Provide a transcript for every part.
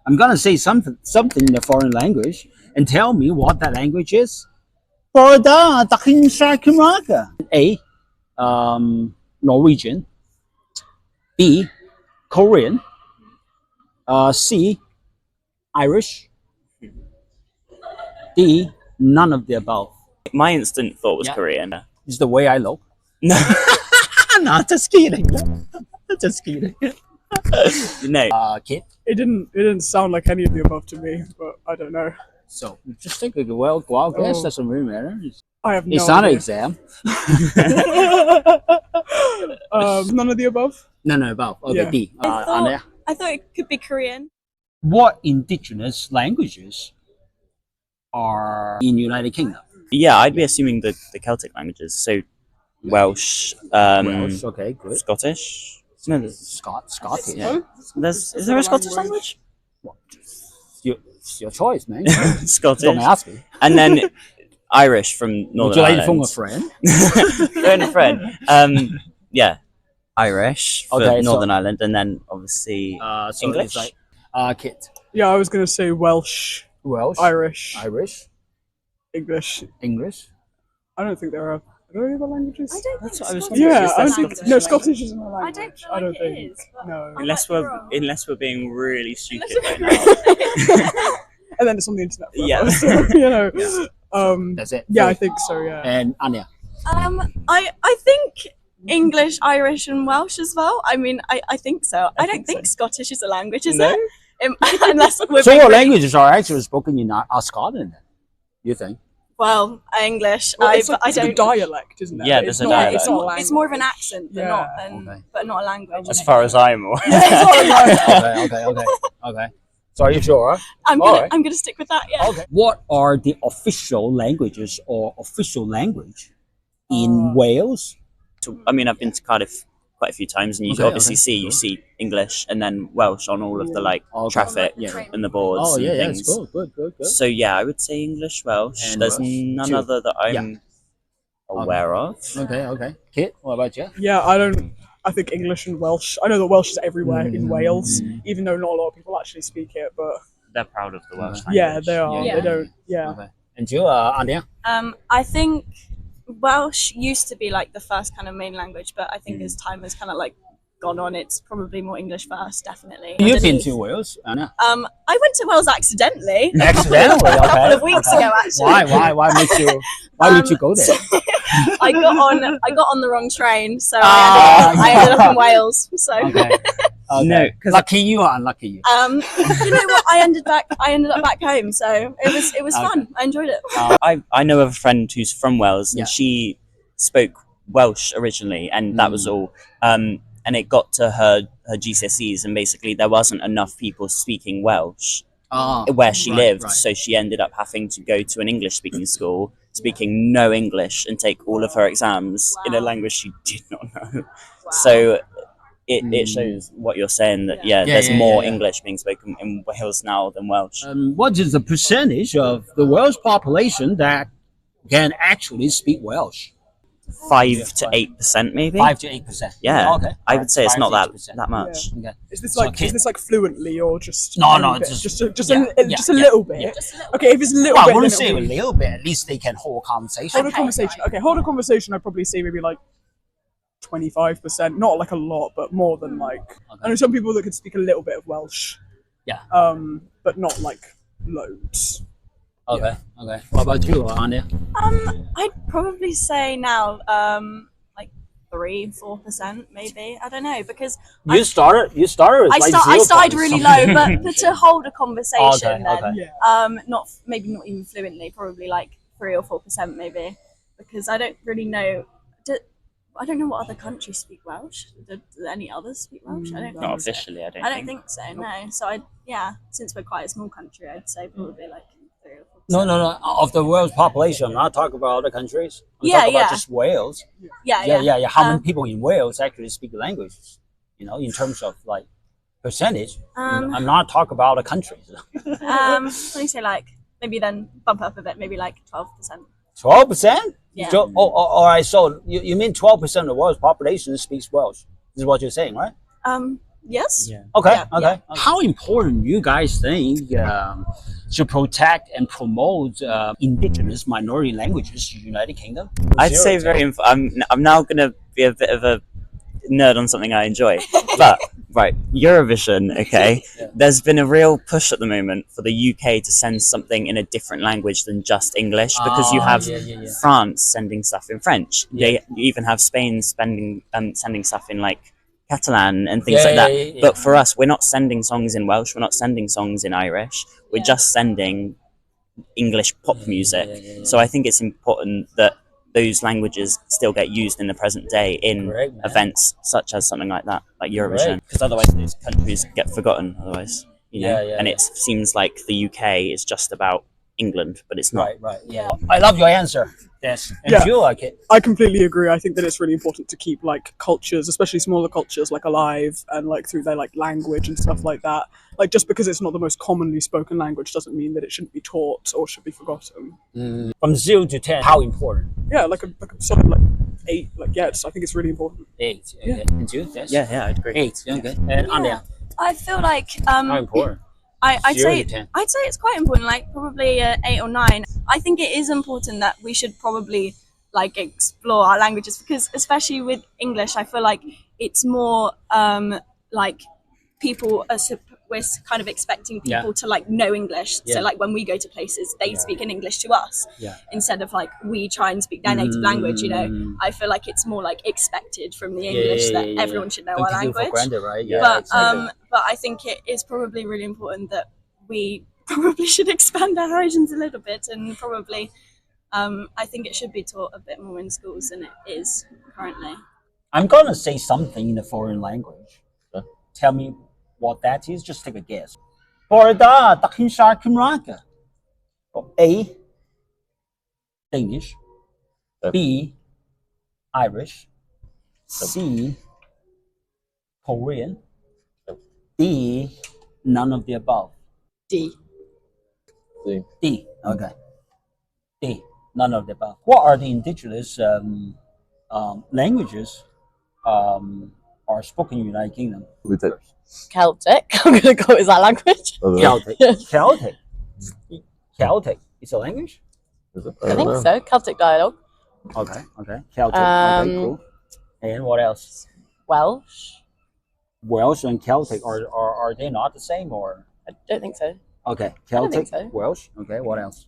I'm gonna say something in a foreign language and tell me what that language is. A. Norwegian. B. Korean. C. Irish. D. None of the above. My instant thought was Yeah. Korean. Is the way I look. No, No, just kidding. Just kidding. no. Kid. It didn't sound like any of the above to me, but I don't know. So just take a wild guess. Oh. Doesn't really matter. I have no It's not an idea. exam. None of the above. No, above. Okay, Yeah. D. Anya. I thought it could be Korean. What indigenous languages are in United Kingdom? Yeah, I'd be assuming the Celtic languages. So Welsh, Welsh. Okay, good. Scottish. No, Scottish. yeah. Is there a Scottish language? It's your choice, man. Scottish. Don't ask me. And then Irish from Would Northern you like to Ireland. phone a friend? Phone a friend. Yeah, Irish for Okay, so- Northern Ireland, and then obviously So English? It's Kit. Yeah, I was gonna say Welsh, Welsh. Irish, Irish. English. English. I don't think there are any other languages. I don't That's think what I was Scottish wondering. Yeah, Is I there don't think Scottish no language? Scottish isn't a I language. don't feel I don't like it think. is, but No. I Unless might be we're wrong. being really stupid Unless right we're now. And then it's on the internet. Forever, Yeah. so, you know. That's it. Yeah, I think so. Yeah. And Anya. I think English, Irish, and Welsh as well. I mean, I think so. I don't think Scottish is a language, is No? it? Unless we're So being what really- languages are actually spoken in Scotland? Then? You think? Well, English. Well, it's, I it's a don't. dialect, isn't it? Yeah, It's there's a not- dialect. It's, not a It's more of an language. accent Yeah. but not a language. As far as I'm aware. Okay. So are you sure? I'm Alright. gonna stick with that. Yeah. Okay. What are the official languages or official language in Wales? So, I mean, I've been to Cardiff quite a few times, and you Okay, obviously okay, you see English and then Welsh on all of the Okay. traffic Yeah. and the boards Oh and yeah, things. it's good. So yeah, I would say English, Welsh. And There's Welsh, none too. other that I'm aware of. Okay. Kit, what about you? Yeah, I think English and Welsh. I know that Welsh is everywhere in Wales, even though not a lot of people actually speak it. But They're proud of the Welsh language. yeah, they are. Yeah. They don't. Yeah. Okay. And you, Anya? I think Welsh used to be like the first kind of main language, but I think as time has kind of like gone on, it's probably more English first, definitely. You've been Underneath. to Wales, Anya? I went to Wales accidentally. Accidentally, okay. A couple of weeks ago, actually. Why did you go there? I got on the wrong train, so Ah, I ended up in Wales. So Okay. No, 'cause- lucky you or unlucky you? you know what? I ended up back home, so it was fun. I enjoyed it. I know of a friend who's from Wales, and Yeah. she spoke Welsh originally, and that was Mm. all. And it got to her GCSEs, and basically there wasn't enough people speaking Welsh where she lived, so she ended up having to go to an English-speaking school, speaking no English, and take all of her exams in a Wow. language she did not know. So it shows what you're saying, that there's more English being spoken in Wales now than Welsh. What is the percentage of the Welsh population that can actually speak Welsh? 5 to 8%, maybe. 5 to 8%. Yeah, Okay. I would say it's 5 not to that 8%. that much. Okay. Is this So like Kit- is this like fluently or just No, a no, bit? just- just yeah, a little bit. yeah. Just a little Okay, if it's a little Well, I bit, wouldn't then say a it'll be- little bit. At least they can hold conversation. hold a Okay, conversation. right. Okay, hold a conversation. I'd probably say maybe like 25%, not like a lot, but more than like. I know some people that could speak a little bit of Welsh. Yeah. But not like loads. Okay. What about you, Anya? I'd probably say now, like 3-4%, maybe. I don't know, because You started with I like started 0 really point low, something. but to hold a conversation, Okay, then Yeah. not even fluently, probably like 3 or 4%, maybe, because I don't really know. I don't know what other countries speak Welsh. Do any others speak Welsh? I don't. Not think so. officially, I don't I don't think. think so. No. So since we're quite a small country, I'd say probably like 3 or 4%. No. Of the world's population, I'm not talking about other countries. I'm Yeah, talking about yeah. just Wales. Yeah. How many people in Wales actually speak the languages? You know, in terms of like percentage. I'm not talking about the countries. Let me say like maybe then bump up a bit, maybe like 12%. 12%? Yeah. So, all right. So you mean 12% of the world's population speaks Welsh? This is what you're saying, right? Yes. Yeah. Okay, Yeah, okay. How important you guys think to protect and promote indigenous minority languages in the United Kingdom? I'd say I'm now gonna be a bit of a nerd on something I enjoy, but right, Eurovision. Okay, Yeah. there's been a real push at the moment for the UK to send something in a different language than just English, because you have France sending stuff in French. Yeah. You even have Spain sending stuff in like Catalan and things like that. But for us, we're not sending songs in Welsh. We're not sending songs in Irish. We're just sending English pop music. So I think it's important that those languages still get used in the present day in Correct, man. events such as something like that, like Eurovision, because otherwise these countries get forgotten. Otherwise, you know, and it seems like the UK is just about England, but it's not. Right. Yeah. I love your answer. Yes. And Yeah. you like it? I completely agree. I think that it's really important to keep like cultures, especially smaller cultures, like alive and like through their like language and stuff like that. Like just because it's not the most commonly spoken language doesn't mean that it shouldn't be taught or should be forgotten. From 0 to 10, how important? Yeah, like a solid like 8. Like I think it's really important. 8. Yeah. Okay. And you? Yes. Yeah, I'd agree. 8. Okay. And Anya, I feel like how important? I'd 0 say to 10. I'd say it's quite important, like probably 8 or 9. I think it is important that we should probably like explore our languages, because especially with English, I feel like it's more like people are we're kind of expecting people to like know English. Yeah. So like when we go to places, they speak in English to us instead of like we try and speak their native language. You know, I feel like it's more like expected from the English that everyone should know Don't our take it for language. granted, right? But I think it is probably really important that we probably should expand our horizons a little bit, and probably I think it should be taught a bit more in schools than it is currently. I'm gonna say something in a foreign language. Tell me what that is. Just take a guess. Borda Dakinsha Kimraka. A. Danish. B. Irish. C. Korean. D. None of the above. D. D. Okay. D. None of the above. What are the indigenous languages are spoken in the United Kingdom? Celtic. I'm gonna go with that language. Celtic. Celtic. Celtic. It's a language? I think so. Celtic dialogue. Okay. Celtic. Okay, cool. And what else? Welsh. Welsh and Celtic are they not the same, or? I don't think so. Okay. don't think Celtic. so. Welsh. Okay. What else?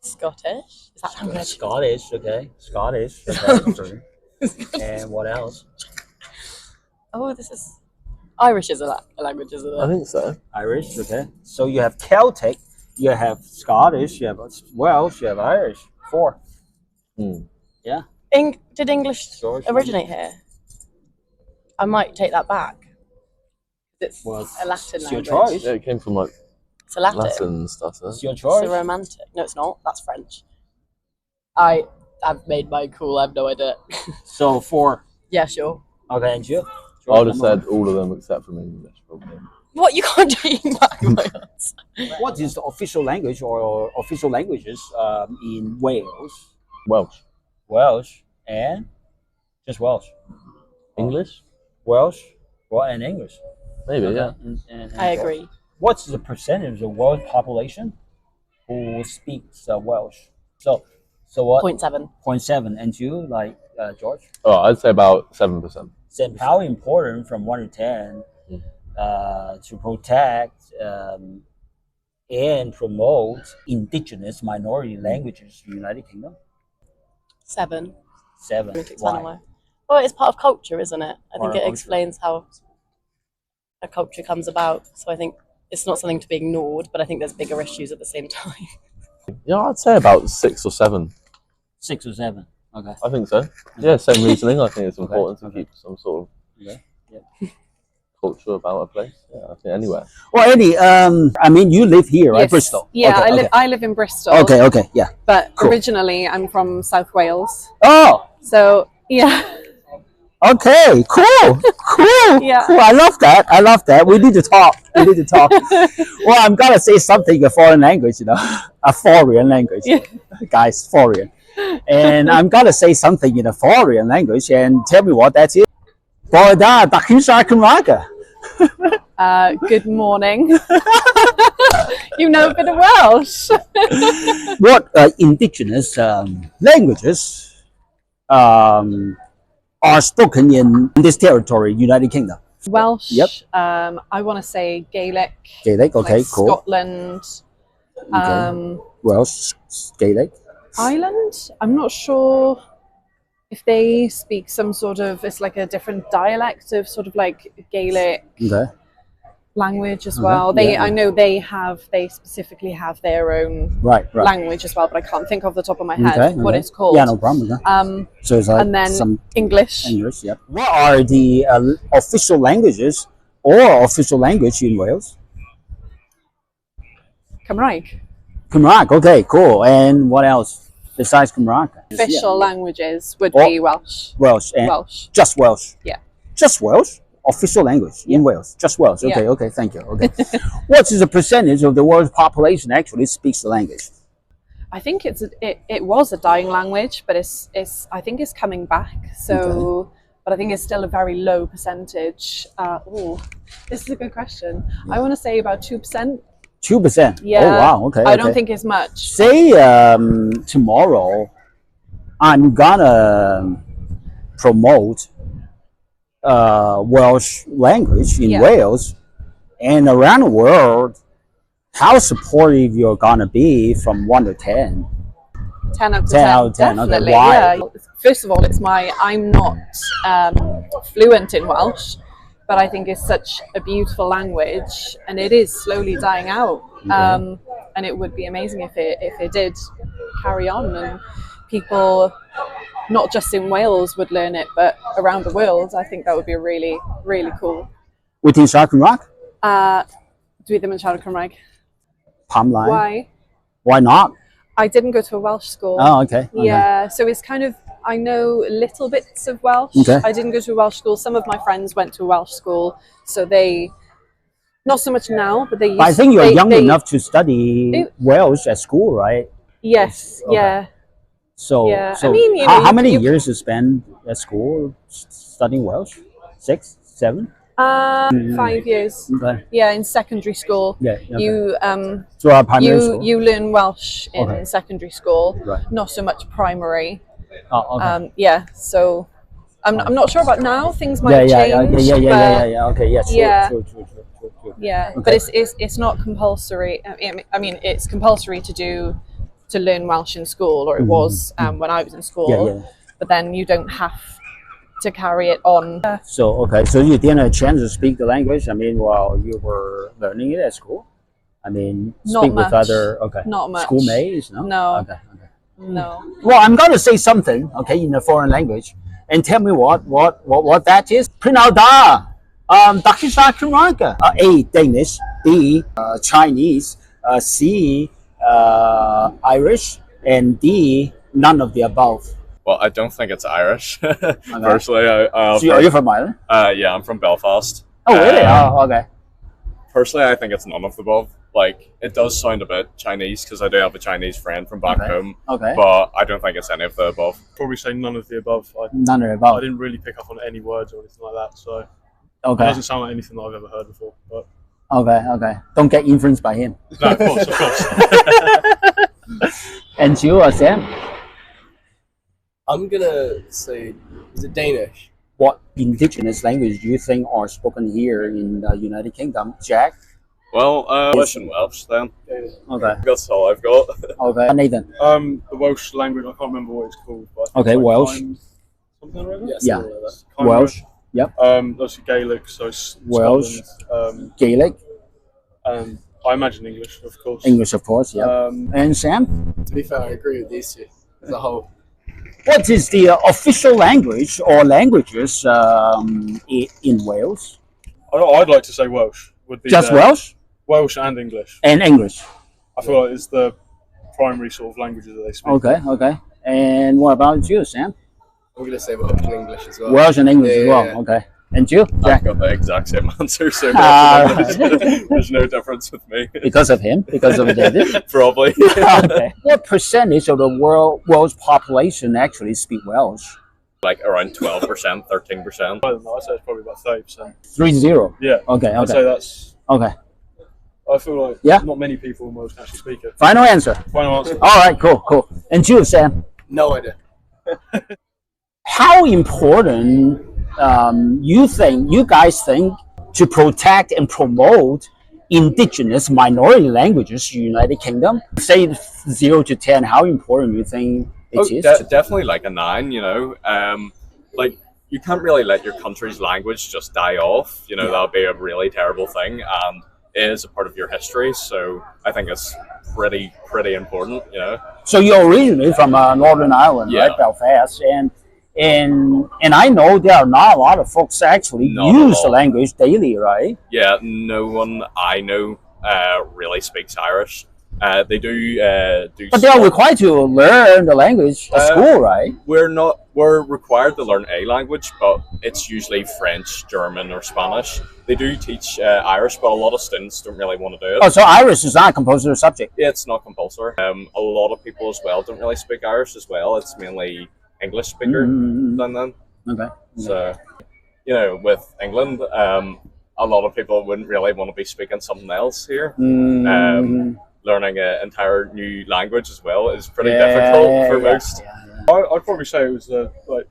Scottish. Is that language? Scottish. Okay. Scottish. Okay. And what else? Oh, this is Irish is a language, isn't it? I think so. Irish. Okay. So you have Celtic, you have Scottish, you have Welsh, you have Irish. 4. Yeah. Did English George, originate here? I might take that back. It's Well, a Latin it's your language. choice. Yeah, it came from like It's a Latin. Latin and stuff. It's your It's choice. a romantic. No, it's not. That's French. I've made mine cool. I have no idea. So 4. Yeah, sure. Okay, and you? I would have said all of them except from English, probably. What, you can't take back my answer? What is the official language or official languages in Wales? Welsh. Welsh and just Welsh. English? Welsh, well, and English. Maybe, Okay. yeah. And I agree. What's the percentage of world population who speaks Welsh? So what? 0.7. 0.7. And you, like George? Oh, I'd say about 7%. Said how important from 1 to 10 to protect and promote indigenous minority languages in the United Kingdom? 7. 7. Why? Well, it's part of culture, isn't it? I Part think of it explains how a culture comes about. So I think it's not something to be ignored, but I think there's bigger issues at the same time. Yeah, I'd say about 6 or 7. 6 or 7. Okay. I think so. Yeah, same reasoning. I think it's important to keep some sort of culture about a place. Yeah, I think anywhere. Well, Eddie, I mean, you live here, right? Yes. Bristol. Yeah, Okay, I live in Bristol. Okay, yeah. But Cool. originally I'm from South Wales. Oh, So yeah. okay, cool. Yeah. Cool. I love that. We need to talk. Well, I'm gonna say something in a foreign language, a foreign language. Yeah. Guys, foreign. And I'm gonna say something in a foreign language, and tell me what that is. Borda Dakinsha Kumraga. Good morning. You know a bit of Welsh. What indigenous languages are spoken in this territory, United Kingdom? Welsh. Yep. I want to say Gaelic. Gaelic, okay, like cool. Scotland. Welsh, Gaelic. Ireland. I'm not sure if they speak some sort of, it's like a different dialect of sort of like Gaelic Okay. language as Okay, well. They, yeah. I know they specifically have their own Right. language as well, but I can't think off the top of my head Okay, what okay. it's called. Yeah, no problem. Okay. So it's like And then some English. English, yeah. What are the official languages or official language in Wales? Cymraeg. Cymraeg, okay, cool. And what else besides Cymraeg? Official languages would Or- be Welsh. Welsh and Welsh. just Welsh. Yeah. Just Welsh? Official language in Wales. Just Welsh. Okay, Yeah. okay, thank you. Okay. What is the percentage of the world's population actually speaks the language? I think it was a dying language, but it's I think it's coming back. So, but I think it's still a very low percentage. This is a good question. I want to say about 2%. 2%. Yeah. Oh wow. Okay. I don't okay. think it's much. Say tomorrow, I'm gonna promote Welsh language in Yeah. Wales, and around the world. How supportive you're gonna be from 1 to 10? 10 out of 10 10. out of 10, okay, Definitely. why? Yeah. First of all, I'm not fluent in Welsh, but I think it's such a beautiful language, and it is slowly dying out. And it would be amazing if it did carry on, and people, not just in Wales, would learn it, but around the world. I think that would be really, really cool. Within Shark and Rock? Dwi ddim yn siarad Cymraeg. Pamline? Why? Why not? I didn't go to a Welsh school. Oh, okay. okay. Yeah, so it's kind of, I know little bits of Welsh. Okay. I didn't go to a Welsh school. Some of my friends went to a Welsh school, so they, not so much now, but they used But I think you're they- young they- enough to study Welsh at school, right? Yes, Okay. yeah. So, Yeah, I so mean, you how, know, how many you- years you spend at school studying Welsh? 6, 7? 5 years. Okay. Yeah, in secondary school. Yeah. Okay. You Throughout primary school? you learn Welsh in Okay. secondary school, Right. not so much primary. Oh, okay. Yeah, so I'm not sure about now. Things might yeah, have yeah, changed. yeah. Okay, yeah, true, Yeah. true. Yeah, Okay. but it's not compulsory. I mean, it's compulsory to learn Welsh in school, or it was when I was in school. Mm-hmm. Yeah, yeah. But then you don't have to carry it on. So, okay, so you didn't have a chance to speak the language, I mean, while you were learning it at school? I mean, Not speak with much. other, okay. Not much. Schoolmates, no? No. Okay, okay. No. Well, I'm going to say something, okay, in a foreign language, and tell me what that is. Prinalda, Dakisha Kumranka. A, Danish, B, Chinese, C, Irish, and D, none of the above. Well, I don't think it's Irish. Personally, So are you from Ireland? yeah, I'm from Belfast. Oh, really? Oh, okay. Personally, I think it's none of the above. Like, it does sound a bit Chinese because I do have a Chinese friend from back Okay. home, Okay. but I don't think it's any of the above. Probably say none of the above. None of the I above. didn't really pick up on any words or anything like that, so it Okay. doesn't sound like anything that I've ever heard before. But Okay. Don't get influenced by him. no, of course, of course. And you, Sam? I'm gonna say, is it Danish? What indigenous language do you think are spoken here in the United Kingdom? Jack? Well, English and Welsh then. Okay. That's all I've got. Okay. Nathan? The Welsh language, I can't remember what it's called. But Okay, Welsh. Something like that? Yes, Yeah. something like that. Kind Welsh. Yep. Obviously Gaelic, so Welsh. Scotland. Gaelic? And I imagine English, of course. English, of course, yeah. And Sam? To be fair, I agree with these two as a whole. What is the official language or languages in Wales? I'd like to say Welsh would be Just the- Welsh Welsh and English. and English. I feel like it's the primary sort of languages that they speak. Okay. And what about you, Sam? I'm gonna say Welsh and English as well. Welsh and English as Yeah, well. yeah. Okay. And you, I've Jack? got the exact same answer, so Ah, there's no difference with me. Because of him? Because of David? Probably. Okay. What percentage of the world's population actually speak Welsh? Like around 12%, 13%. I don't know. I'd say it's probably about 30%. 30. Yeah. Okay. I'd say that's. Okay. I feel like Yeah. not many people in Wales can actually speak it. Final answer. Final answer. All right. Cool. And you, Sam? No idea. How important you guys think to protect and promote indigenous minority languages in the United Kingdom? Say 0 to 10. How important you think it is? Definitely like a 9. You know, like you can't really let your country's language just die off. You know, that would be a really terrible thing, and it is a part of your history. So I think it's pretty important. You know. So you're originally from Northern Ireland, Yeah. right, Belfast, and I know there are not a lot of folks actually Not at use the all. language daily, right? Yeah, no one I know really speaks Irish. They do But they are required to learn the language at school, right? We're required to learn a language, but it's usually French, German, or Spanish. They do teach Irish, but a lot of students don't really want to do it. Oh, so Irish is not a compulsory subject. Yeah, it's not compulsory. A lot of people as well don't really speak Irish as well. It's mainly English speaker than them. Okay. So, you know, with England, a lot of people wouldn't really want to be speaking something else here. Learning an entire new language as well is pretty difficult for most. I'd probably say it was like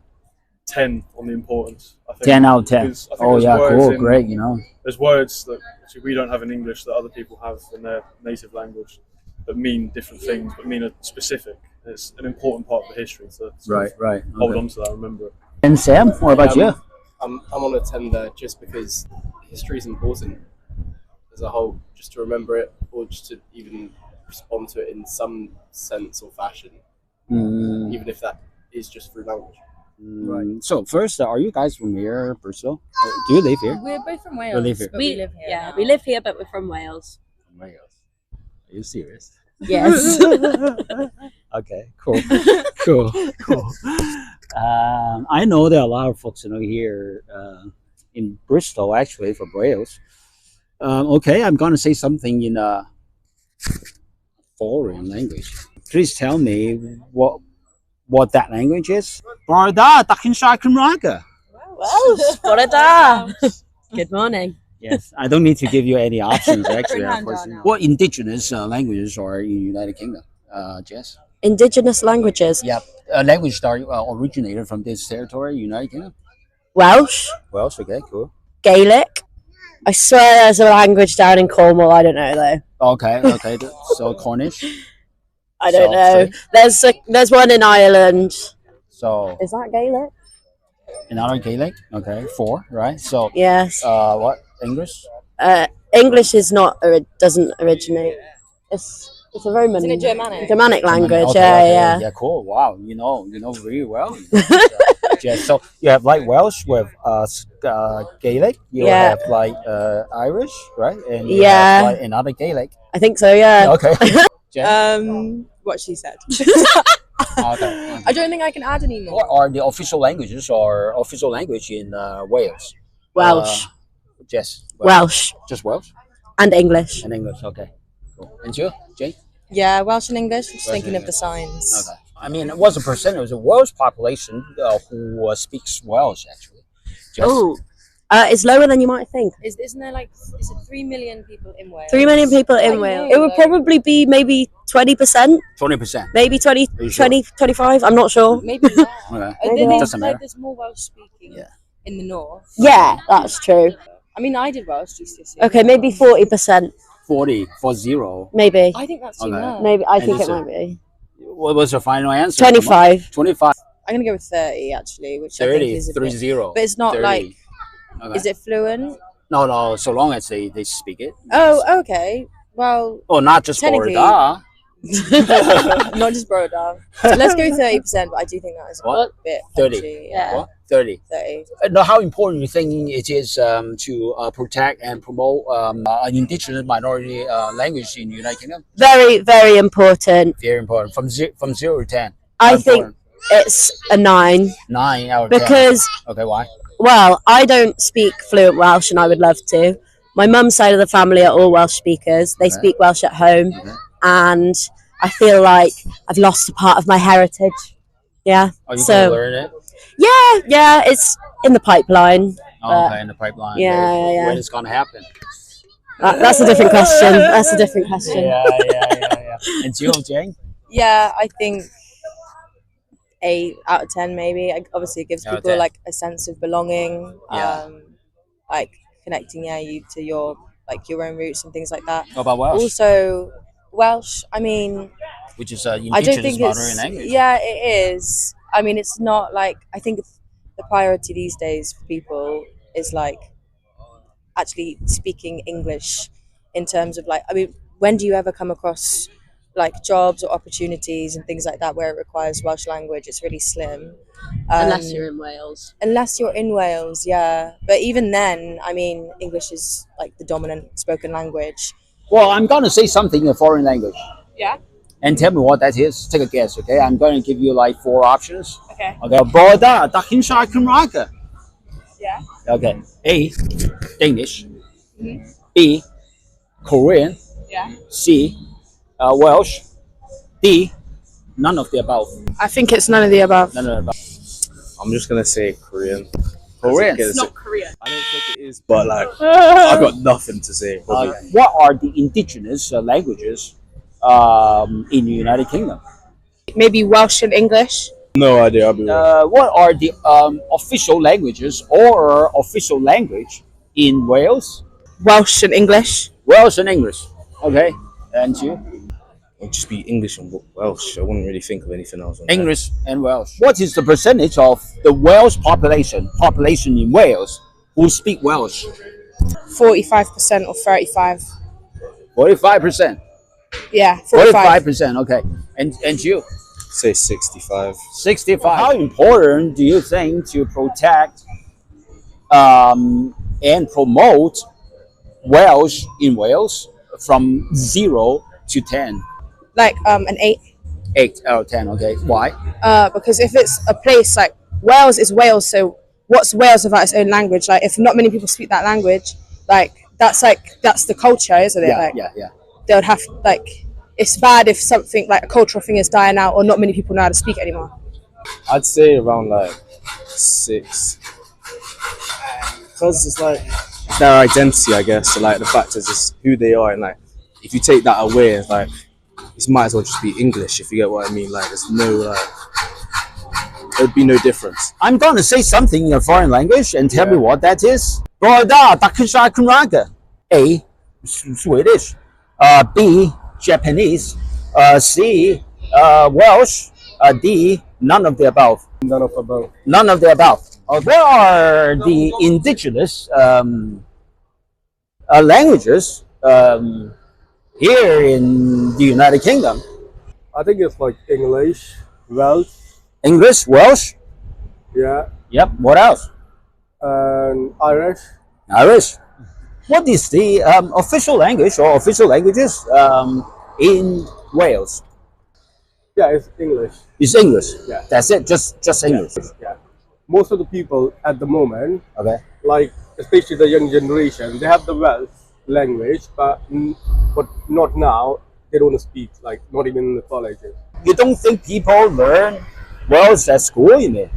10 on the importance. I think. 10 out of 10. Because I think Oh there's yeah, words cool, in- great. You know. There's words that actually we don't have in English that other people have in their native language that mean different things, but mean a specific. It's an important part of the history. So Right. hold Okay. on to that, remember it. And Sam, what about you? I'm on a 10 there just because history is important as a whole, just to remember it or just to even respond to it in some sense or fashion, even if that is just through language. Right. So first, are you guys from here, Bristol? Do you live here? We're both from Wales. You live here. But we live here. Yeah, we live here, but we're from Wales. Wales. Are you serious? Yes. Okay. Cool. cool. I know there are a lot of folks here in Bristol, actually, from Wales. Okay, I'm going to say something in a foreign language. Please tell me what that language is. Barda, Dakin Shakin Raga. Welsh. Barada. Good morning. Yes, I don't need to give you any options, actually. Bring Unfortunately. Hannah now. What indigenous languages are in the United Kingdom, Jess? Indigenous languages. Yep. Language that originated from this territory, United Kingdom. Welsh. Welsh, okay, cool. Gaelic. I swear there's a language down in Cornwall. I don't know though. Okay, so Cornish. I don't So, know. There's one in Ireland. So Is that Gaelic? another Gaelic. Okay, 4, right? So Yes. what English? English is not doesn't originate. It's a Roman. Isn't it Germanic? Germanic language. Okay, yeah. yeah. Cool. Wow, you know really well. Yeah. So you have like Welsh with Gaelic. You Yeah. have like Irish, right? And you Yeah. have, like, another Gaelic. I think so. Yeah. Okay. What she said. Okay. I don't think I can add any more. What are the official languages or official language in Wales? Welsh. Yes. Welsh Just Welsh and English. and English. Okay. Cool. And you, Jane? Yeah, Welsh and English. Just Welsh thinking and of the signs. Okay. I mean, what's the percentage of the Welsh population who speaks Welsh, actually? Just- Oh, it's lower than you might think. Isn't there like, is it 3 million people in Wales? 3 million people in I Wales. know, It would though. probably be maybe 20%, 20%. maybe 20, Are you sure? 20, 25. I'm not sure. Maybe not. Okay. Maybe Then not. Doesn't matter. there's more Welsh speaking Yeah. in the north. Yeah, that's true. I mean, I did Welsh GCSE. Okay, maybe 40%. 40 for 0. Maybe. I think that's too Okay. much. Maybe. I And think is it it- might be. What was your final answer? 25. 25. I'm gonna go with 30 actually, which I 30. think is a 3 bit. 0. But it's not 30. like. Okay. Is it fluent? No, so long as they speak it. Oh, okay. Well, Oh, not just Technically- Florida. not just brought down. So let's go 30%, but I do think that is What? a bit 30. punchy, Yeah. What? 30. 30. Now, how important you think it is to protect and promote an indigenous minority language in the United Kingdom? Very, very important. Very important. From 0 to 10. I How think important? it's a 9 9 out of 10. because, Okay, why? well, I don't speak fluent Welsh and I would love to. My mum's side of the family are all Welsh speakers. They Okay. speak Welsh at home, Okay. and I feel like I've lost a part of my heritage. Yeah. Are you So- going to learn it? Yeah, it's in the pipeline. Okay, in the pipeline. Yeah. When it's gonna happen? That's a different question. That's a different question. Yeah. And Jill, Jane? Yeah, I think 8 out of 10 maybe. Obviously, it gives Out of people 10. like a sense of belonging. Yeah. Like connecting you to your your own roots and things like that. What about Welsh? Also, Welsh. I mean, Which is I don't indigenous think mother it's in language. yeah, it is. I mean, it's not like I think the priority these days for people is like actually speaking English in terms of like I mean, when do you ever come across like jobs or opportunities and things like that where it requires Welsh language? It's really slim. Unless you're in Wales. Unless you're in Wales, yeah. But even then, I mean, English is like the dominant spoken language. Well, I'm gonna say something in a foreign language. Yeah. And tell me what that is. Take a guess, okay? I'm going to give you like 4 options. Okay. Okay. Broda, dahin sa Cymraeg. Yeah. Okay. A, Danish. Mhm. B, Korean. Yeah. C, Welsh. D, none of the above. I think it's none of the above. None of the above. I'm just gonna say Korean. Korean. It's not Korean. I don't think it is, but like I've got nothing to say. What are the indigenous languages in the United Kingdom? Maybe Welsh and English. No idea. I'll be wrong. What are the official languages or official language in Wales? Welsh and English. Welsh and English. Okay. And you? It'd just be English and Welsh. I wouldn't really think of anything else. English and Welsh. What is the percentage of the Welsh population in Wales who speak Welsh? 45% or 35. 45%. Yeah, 45%. Okay. And you? Say 65. 65. How important do you think to protect and promote Welsh in Wales from 0 to 10? Like an 8. 8 out of 10. Okay. Why? Because if it's a place like Wales is Wales, so what's Wales without its own language? Like if not many people speak that language, that's the culture, isn't it? Yeah. They would have it's bad if something like a cultural thing is dying out or not many people know how to speak anymore. I'd say around like 6. Because it's like their identity, I guess. So like the fact is just who they are, and like if you take that away, it's like it might as well just be English, if you get what I mean. Like there's no there'd be no difference. I'm going to say something in a foreign language and tell me what that is. Broda, dahin sa Cymraeg. A, Swedish. B, Japanese. C, Welsh. D, none of the above. None of above. None of the above. What are the indigenous languages here in the United Kingdom? I think it's like English, Welsh. English, Welsh. Yeah. Yep. What else? And Irish. Irish. What is the official language or official languages in Wales? Yeah, it's English. It's English. Yeah. That's it. Just English. Yeah. Most of the people at the moment, Okay. like especially the young generation, they have the Welsh language, but not now. They don't speak, like not even in the colleges. You don't think people learn Welsh at school, you mean?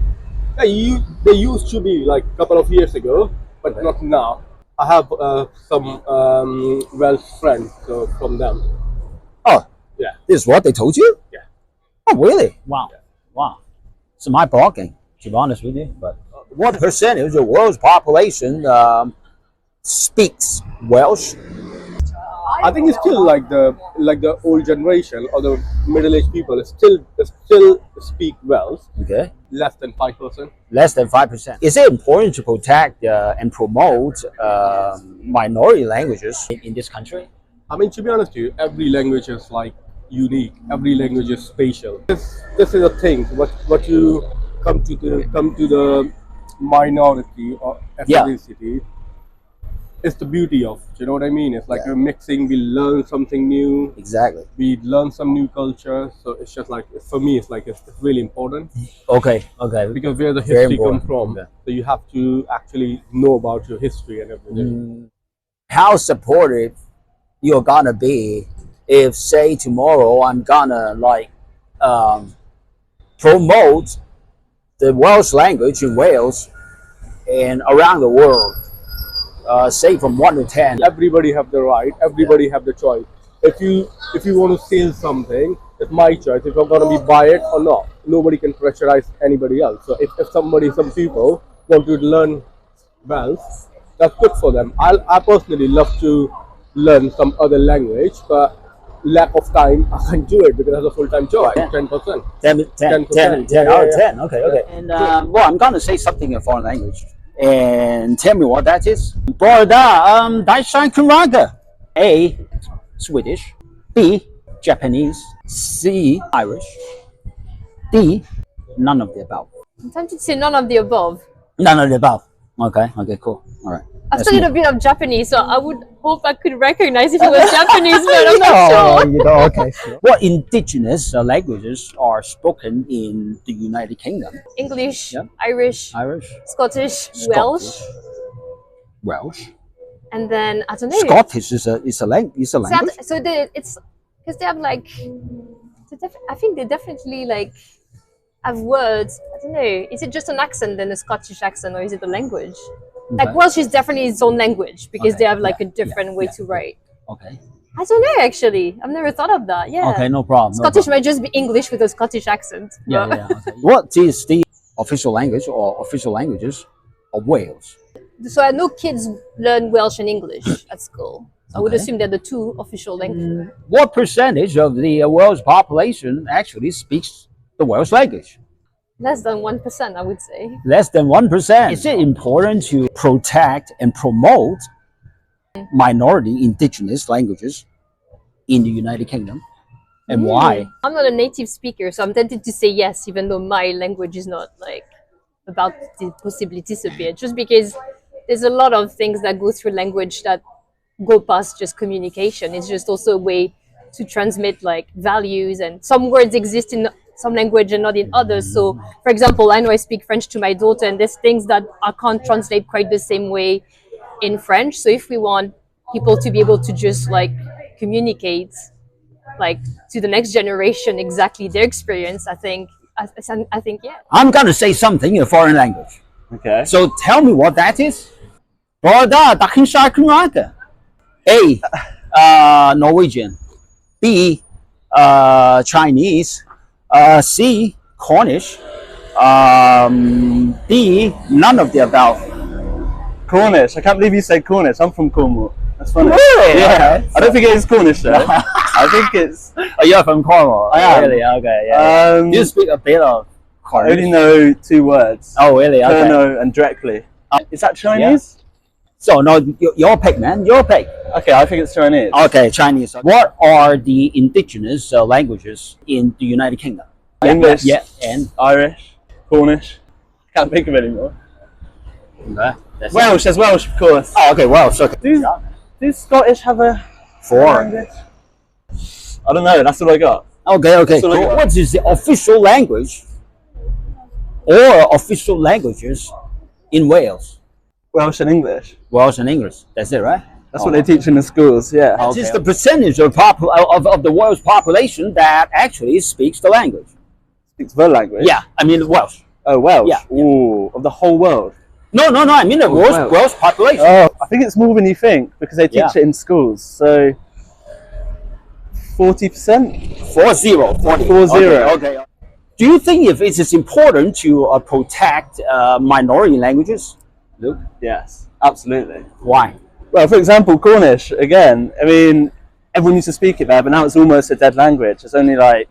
Yeah, they used to be like a couple of years ago, but not now. I have some Welsh friends from them. Oh. Yeah. This is what they told you? Yeah. Oh, really? Wow. Yeah. Wow. It's my blocking, to be honest with you. But what percentage of the world's population speaks Welsh? I think it's still like the old generation or the middle-aged people still speak Welsh. Okay. Less than 5%. Less than 5%. Is it important to protect and promote minority languages in this country? I mean, to be honest with you, every language is like unique. Every language is special. This is a thing. What you come to the minority or ethnicity. It's the beauty of it, you know what I mean? It's like we're mixing, we learn something new. Exactly. We learn some new culture. So it's just like, for me, it's really important. Okay. Because where the Very history comes important. from. So you have to actually know about your history and everything. How supportive you're gonna be if, say, tomorrow I'm gonna promote the Welsh language in Wales and around the world, say from 1 to 10. Everybody have the right. Everybody have the choice. If you want to steal something, it's my choice. If I'm gonna be buy it or not. Nobody can pressurize anybody else. So if some people want to learn Welsh, that's good for them. I personally love to learn some other language, but lack of time, I can't do it because it's a full-time job. 10%. 10 out of 10. Okay. And well, I'm gonna say something in foreign language, and tell me what that is. Borda, Daishan Kuraga. A, Swedish. B, Japanese. C, Irish. D, none of the above. I'm tempted to say none of the above. None of the above. Okay, cool. All right. I've studied a bit of Japanese, so I would hope I could recognize if it was Japanese, but I'm not sure. You know, okay. Sure. What indigenous languages are spoken in the United Kingdom? English, Irish, Scottish, Welsh. And then I don't know. Scottish is a language. So it's because they have like, I think they definitely like have words. I don't know. Is it just an accent then a Scottish accent, or is it a language? Like Welsh is definitely its own language because they have like a different way to write. Okay. I don't know actually. I've never thought of that. Yeah. Okay, no problem. Scottish might just be English with a Scottish accent. Yeah. Okay. What is the official language or official languages of Wales? So I know kids learn Welsh and English at school. So I would assume they're the two official languages. What percentage of the Welsh population actually speaks the Welsh language? Less than 1%, I would say. Less than 1%. Is it important to protect and promote minority indigenous languages in the United Kingdom? And why? I'm not a native speaker, so I'm tempted to say yes, even though my language is not like about to possibly disappear. Just because there's a lot of things that go through language that go past just communication. It's just also a way to transmit like values, and some words exist in some language and not in others. So for example, I know I speak French to my daughter, and there's things that I can't translate quite the same way in French. So if we want people to be able to just like communicate like to the next generation exactly their experience, I think yeah. I'm gonna say something in a foreign language. Okay. So tell me what that is. A, Norwegian. B, Chinese. C, Cornish. D, none of the above. Cornish. I can't believe you said Cornish. I'm from Cornwall. That's funny. Really? Yeah. Okay. I don't think it is Cornish though. I think it's. Oh, you're from Cornwall. I am. Really? Okay. Yeah. You speak a bit of Cornish. I only know 2 words. Oh, really? Okay. Kurno and directly. Is that Chinese? Yeah. So no, your pick, man. Your pick. Okay, I think it's Chinese. Okay, Chinese. What are the indigenous languages in the United Kingdom? English. Yeah. And Irish. Cornish. Can't think of any more. Okay. Welsh. There's Welsh, of course. Oh, okay. Welsh. Okay. Do Scottish have a 4 language? I don't know. That's all I got. Okay. Cool. What is the official language or official languages in Wales? Welsh and English. Welsh and English. That's it, right? That's what they teach in the schools. Yeah. What is the percentage of the world's population that actually speaks the language? Speaks the language? Yeah, I mean Welsh. Oh, Welsh. Yeah. Ooh, of the whole world. No. I mean the Welsh population. Oh, I think it's more than you think because they teach it in schools. So 40%. 40. Okay. Do you think if it is important to protect minority languages? Luke? Yes, absolutely. Why? Well, for example, Cornish, again, I mean, everyone used to speak it there, but now it's almost a dead language. There's only like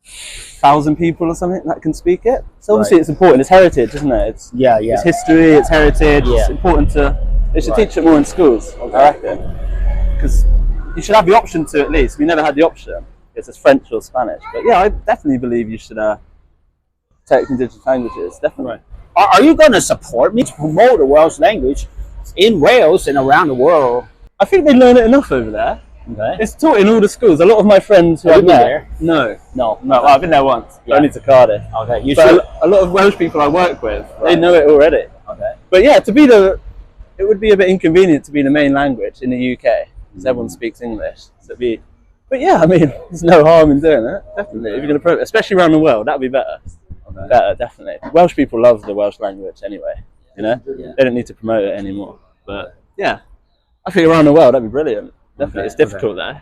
1,000 people or something that can speak it. So obviously it's important. It's heritage, isn't it? It's It's history, it's heritage. It's important they should teach it more in schools, I reckon. Because you should have the option to at least. We never had the option. It's French or Spanish. But yeah, I definitely believe you should take indigenous languages, definitely. Right. Are you going to support me to promote the Welsh language in Wales and around the world? I think they learn it enough over there. Okay. It's taught in all the schools. A lot of my friends who Have I've you been met. there? No. No. Well, I've been there once. Yeah. Only to Cardiff. Okay. You But should. a lot of Welsh people I work with, they Right. know it already. Okay. But yeah, it would be a bit inconvenient to be the main language in the UK because everyone speaks English. So but yeah, I mean, there's no harm in doing it. Definitely, if you're going to especially around the world, that'd be better. better, definitely. Welsh people love the Welsh language anyway, you know? Yeah. They don't need to promote it anymore. But yeah, I think around the world, that'd be brilliant. Definitely. Okay, It's difficult though.